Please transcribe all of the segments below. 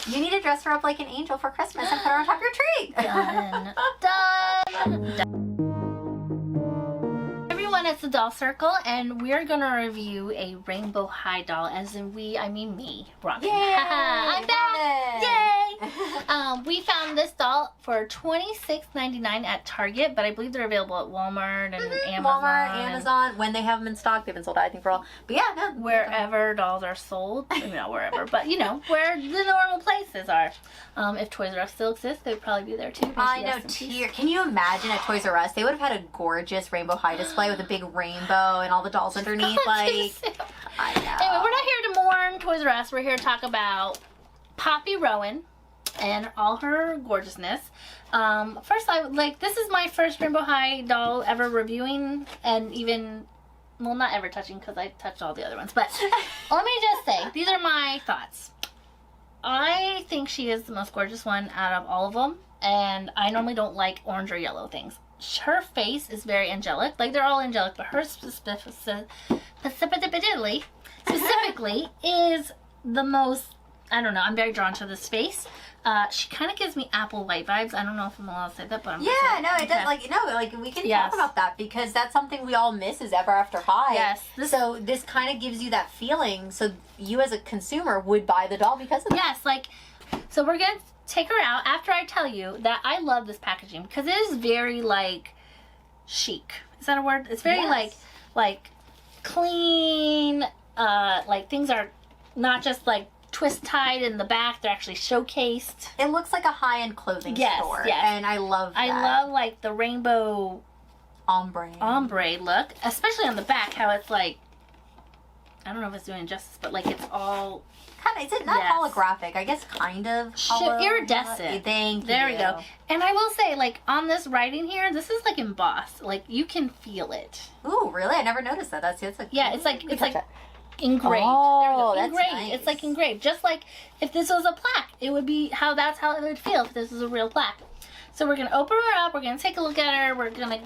You need to dress her up like an angel for Christmas and put her on top of your tree. Done. Done. Everyone, it's the Doll Circle, and we're gonna review a Rainbow High doll, as in we, I mean me, Robin. Yay! I'm back! Yay! We found this doll for $26.99 at Target, but I believe they're available at Walmart and Amazon. Walmart, Amazon, when they have them in stock, they've been sold out, I think, for all. But yeah, no. Wherever dolls are sold. Maybe not wherever, but you know, where the normal places are. If Toys R Us still exists, they'd probably be there too. I know, Can you imagine at Toys R Us? They would have had a gorgeous Rainbow High display with a big rainbow and all the dolls underneath. Like, I know. Anyway, we're not here to mourn Toys R Us. We're here to talk about Poppy Rowan and all her gorgeousness. First, this is my first Rainbow High doll ever reviewing, and even, well, not ever touching because I touched all the other ones. But let me just say, these are my thoughts. I think she is the most gorgeous one out of all of them, and I normally don't like orange or yellow things. Her face is very angelic. Like, they're all angelic, but her specifically is the most, I don't know, I'm very drawn to this face. She kind of gives me Apple White vibes. I don't know if I'm allowed to say that, but I'm it does. We can talk about that, because that's something we all miss is Ever After High. Yes. So this kind of gives you that feeling, so you as a consumer would buy the doll because of that. Yes, so we're going to take her out after I tell you that I love this packaging, because it is very, chic. Is that a word? It's very, like, clean, things are not just, twist tied in the back, they're actually showcased. It looks like a high-end clothing store. Yes. And I love that. I love the rainbow ombre look, especially on the back, how it's I don't know if it's doing justice, but it's all kind of, is it not holographic? I guess kind of iridescent. Thank you. There we go. And I will say, on this writing here, this is embossed. You can feel it. Ooh, really? I never noticed that. It's engraved. Oh, there we go. Engraved. Nice. It's engraved. Just like if this was a plaque, it would be that's how it would feel if this was a real plaque. So we're gonna open her up. We're gonna take a look at her. We're gonna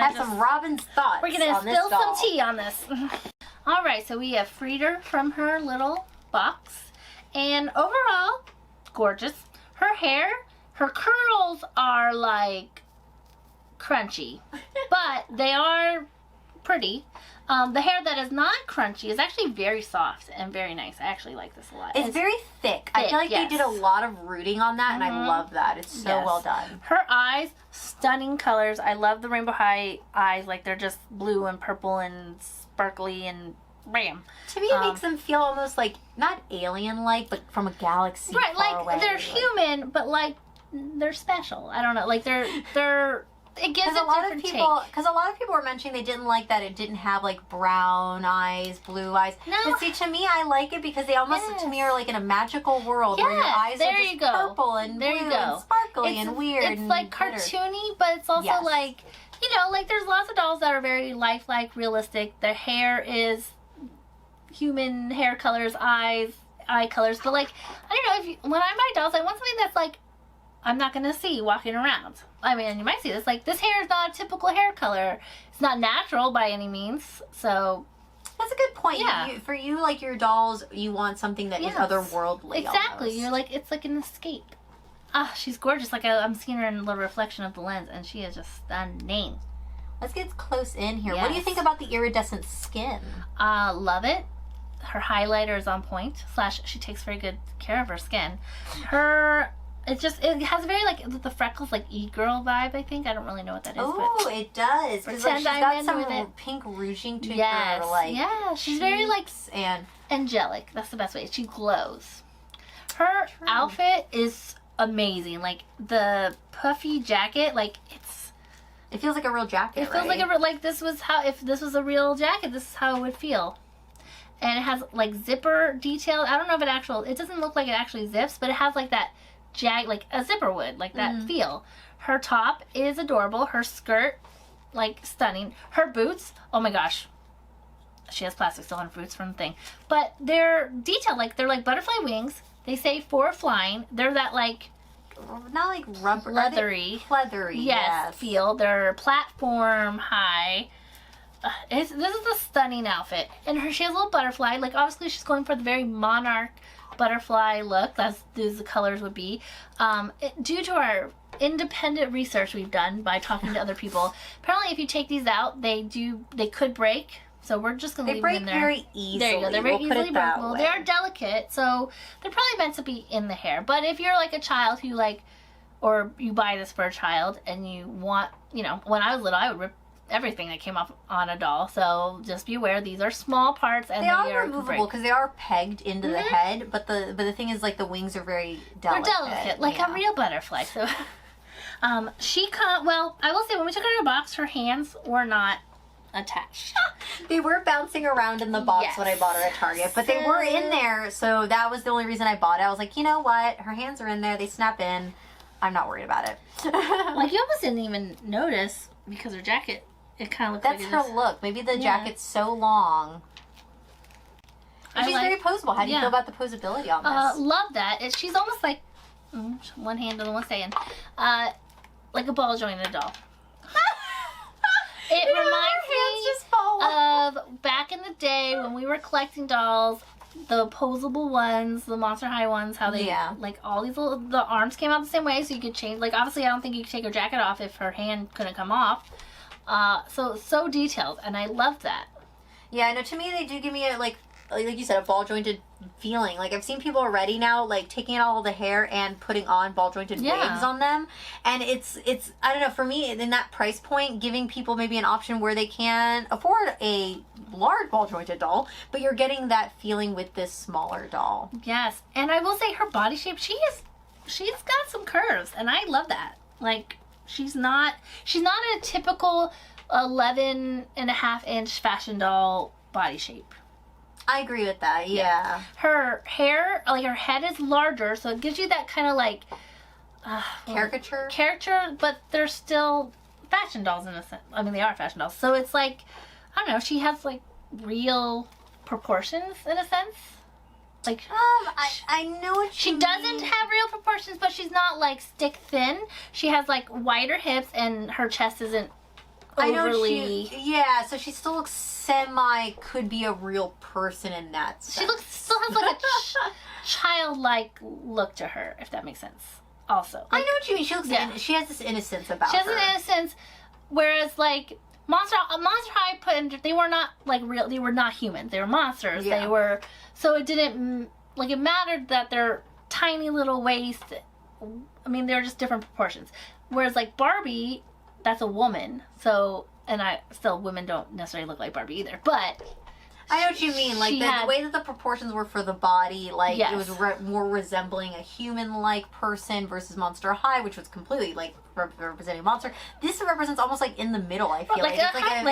have some Robin's thoughts. We're gonna spill some tea on this. All right. So we have freed her from her little box, and overall, gorgeous. Her hair, her curls are crunchy, but they are pretty. The hair that is not crunchy is actually very soft and very nice. I actually like this a lot. It's very thick. I feel like they did a lot of rooting on that, and I love that. It's so well done. Her eyes, stunning colors. I love the Rainbow High eyes. They're just blue and purple and sparkly and bam. To me, it makes them feel almost not alien-like, but from a galaxy far away. They're human, but they're special. I don't know. They're it gives a different take. Because a lot of people were mentioning they didn't like that it didn't have brown eyes, blue eyes. No. But see, to me, I like it because they almost, to me, are in a magical world where your eyes are just purple and blue and sparkly and weird. It's cartoony, but it's also there's lots of dolls that are very lifelike, realistic. Their hair is human hair colors, eye colors. But I don't know, when I buy dolls, I want something that's I'm not gonna see walking around. I mean, you might see this. This hair is not a typical hair color. It's not natural by any means. So that's a good point. Yeah. For you, your dolls, you want something that is otherworldly. Exactly. Almost. It's like an escape. Ah, she's gorgeous. I'm seeing her in the reflection of the lens, and she is just stunning. Let's get close in here. Yes. What do you think about the iridescent skin? Love it. Her highlighter is on point. / she takes very good care of her skin. It has a very the freckles e-girl vibe, I think. I don't really know what that is. Oh, it does. Because she's got some pink rouging to her. Yeah, she's very and angelic. That's the best way. She glows. Her outfit is amazing. The puffy jacket, it feels like a real jacket. It feels like if this was a real jacket, this is how it would feel. And it has zipper detail. I don't know if it doesn't look like it actually zips, but it has that a zipper would, that feel. Her top is adorable. Her skirt, stunning. Her boots, oh my gosh. She has plastic still on her boots from the thing. But they're detailed, they're butterfly wings. They say for flying. They're that not rubber. Leathery. Yes. Feel. They're platform high. This is a stunning outfit. And she has a little butterfly. Obviously she's going for the very monarch butterfly look. Those the colors would be. Due to our independent research we've done by talking to other people, apparently if you take these out, they could break. So we're just going to leave them in there. They break very easily. There you go. They're very easily breakable. They are delicate, so they're probably meant to be in the hair. But if you're like a child who or you buy this for a child and you want, when I was little, I would rip everything that came off on a doll. So just be aware, these are small parts and they are removable because they are pegged into the head. But the thing is, the wings are very delicate. They're delicate, like a real butterfly. So I will say, when we took her to the box, her hands were not attached. They were bouncing around in the box when I bought her at Target, but they were in there, so that was the only reason I bought it. I was like, you know what? Her hands are in there. They snap in. I'm not worried about it. You almost didn't even notice because her jacket, it kind of looks like That's her look. Maybe the jacket's so long. And she's very posable. How do you feel about the posability on this? Love that. She's almost like, one hand on one saying, like a ball jointed doll. It reminds me of back in the day when we were collecting dolls, the posable ones, the Monster High ones, how they, all these the arms came out the same way, so you could change, obviously I don't think you could take her jacket off if her hand couldn't come off. So detailed, and I love that. Yeah, no, to me they do give me like you said, a ball jointed feeling. I've seen people already now taking out all the hair and putting on ball jointed wigs on them, and it's I don't know, for me in that price point, giving people maybe an option where they can afford a large ball jointed doll, but you're getting that feeling with this smaller doll. Yes, and I will say her body shape, she's got some curves, and I love that. She's not a typical 11.5-inch fashion doll body shape. I agree with that, yeah. Her hair, her head is larger, so it gives you that kind of caricature, but they're still fashion dolls in a sense. I mean, they are fashion dolls. So it's I don't know, she has real proportions in a sense. I know what she doesn't have real proportions, but she's not stick thin. She has wider hips, and her chest isn't overly. So she still looks could be a real person in that sense. She still has a childlike look to her, if that makes sense. Also, I know what you mean. She looks. She has this innocence about her. She has an innocence, whereas Monster High they were not real. They were not humans. They were monsters. Yeah. They were. So it didn't it mattered that they're tiny little waist. I mean, they're just different proportions. Whereas Barbie, that's a woman. So. And women don't necessarily look like Barbie either, but I know what you mean. The way that the proportions were for the body, it was more resembling a human-like person versus Monster High, which was completely representing a monster. This represents almost in the middle. I feel it's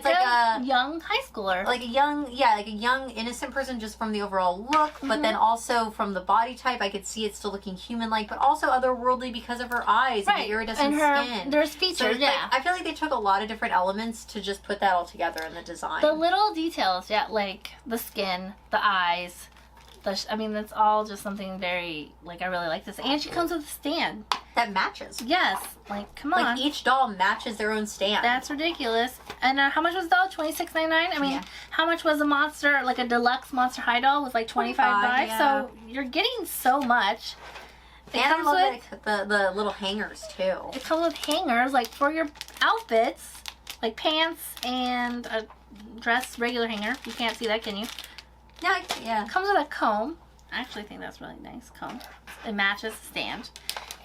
a young high schooler, a young innocent person just from the overall look, but then also from the body type, I could see it still looking human-like, but also otherworldly because of her eyes and the iridescent skin. There's features. So I feel like they took a lot of different elements to just put that all together in the design. The little details, the skin, the eyes. That's all just something very, I really like this. And she comes with a stand. That matches. Yes. Come on. Each doll matches their own stand. That's ridiculous. And how much was the doll? $26.99? How much was a monster, a deluxe Monster High doll was $25? Yeah. So you're getting so much. And I love the little hangers, too. It comes with hangers, for your outfits, pants and a dress regular hanger. You can't see that, can you? Yeah. It comes with a comb. I actually think that's really nice comb. It matches the stand.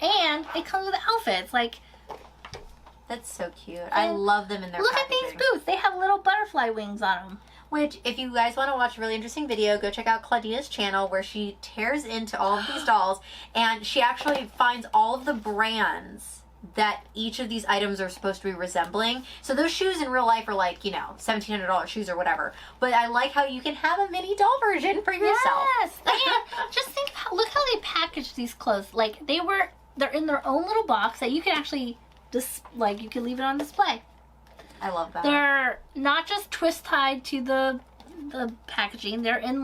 And it comes with outfits. That's so cute. I love them in their packaging. Look at these boots. They have little butterfly wings on them. Which, if you guys want to watch a really interesting video, go check out Claudina's channel where she tears into all of these dolls and she actually finds all of the brands that each of these items are supposed to be resembling. So those shoes in real life are $1,700 shoes or whatever. But I like how you can have a mini doll version for yourself. Yes! And just think look how they package these clothes. They're in their own little box that you can actually you can leave it on display. I love that. They're not just twist tied to the packaging. They're in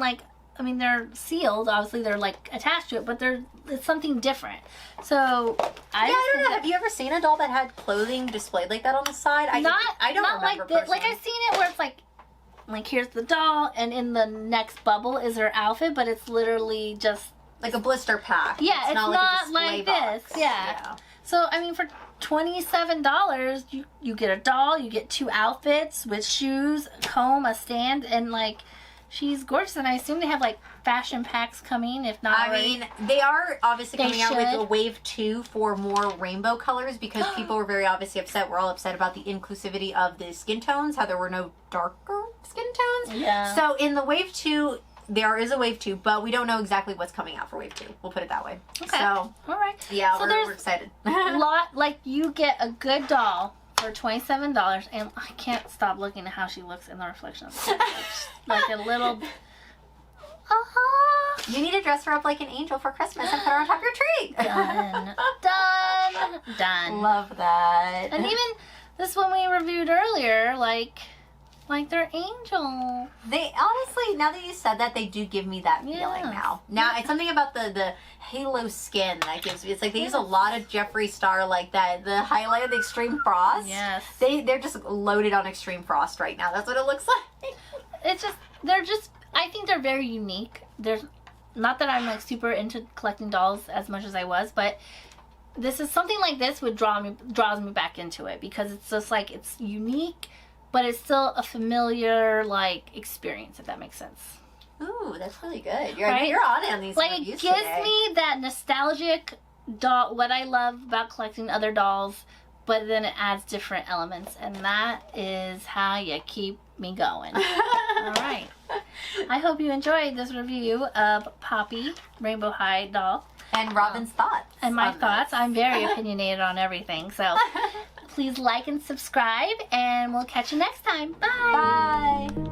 they're sealed. Obviously, they're attached to it, but it's something different. So I don't know. Have you ever seen a doll that had clothing displayed like that on the side? I don't remember personally. I've seen it where it's here's the doll, and in the next bubble is her outfit, but it's literally just like a blister pack. Yeah, it's not like this. Box. Yeah. So, I mean, for $27, you get a doll, you get 2 outfits with shoes, a comb, a stand, and, like, she's gorgeous. And I assume they have, like, fashion packs coming, if not already. I mean, they are obviously coming out with a wave 2 for more rainbow colors because people were very obviously upset. We're all upset about the inclusivity of the skin tones, how there were no darker skin tones. Yeah. So, in the wave 2... there is a wave 2, but we don't know exactly what's coming out for wave 2. We'll put it that way. Okay. So, all right. Yeah, so we're excited. You get a good doll for $27, and I can't stop looking at how she looks in the reflection of the light. Like a little... You need to dress her up like an angel for Christmas and put her on top of your tree. Done. Done. Love that. And even this one we reviewed earlier, like they're angels. They honestly, now that you said that, they do give me that feeling now. Now, it's something about the halo skin that gives me. It's like they use a lot of Jeffree Star like that. The highlight of the Extreme Frost. Yes. They're just loaded on Extreme Frost right now. That's what it looks like. I think they're very unique. There's not that I'm like super into collecting dolls as much as I was, but this is something like this draws me back into it because it's just like it's unique, but it's still a familiar like experience, if that makes sense. Ooh, that's really good. You're on these like reviews it gives today. me that nostalgic doll. What I love about collecting other dolls, but then it adds different elements, and that is how you keep me going. All right. I hope you enjoyed this review of Poppy Rainbow High doll. And Robin's thoughts. And my thoughts. I'm very opinionated on everything. So please like and subscribe, and we'll catch you next time. Bye. Bye.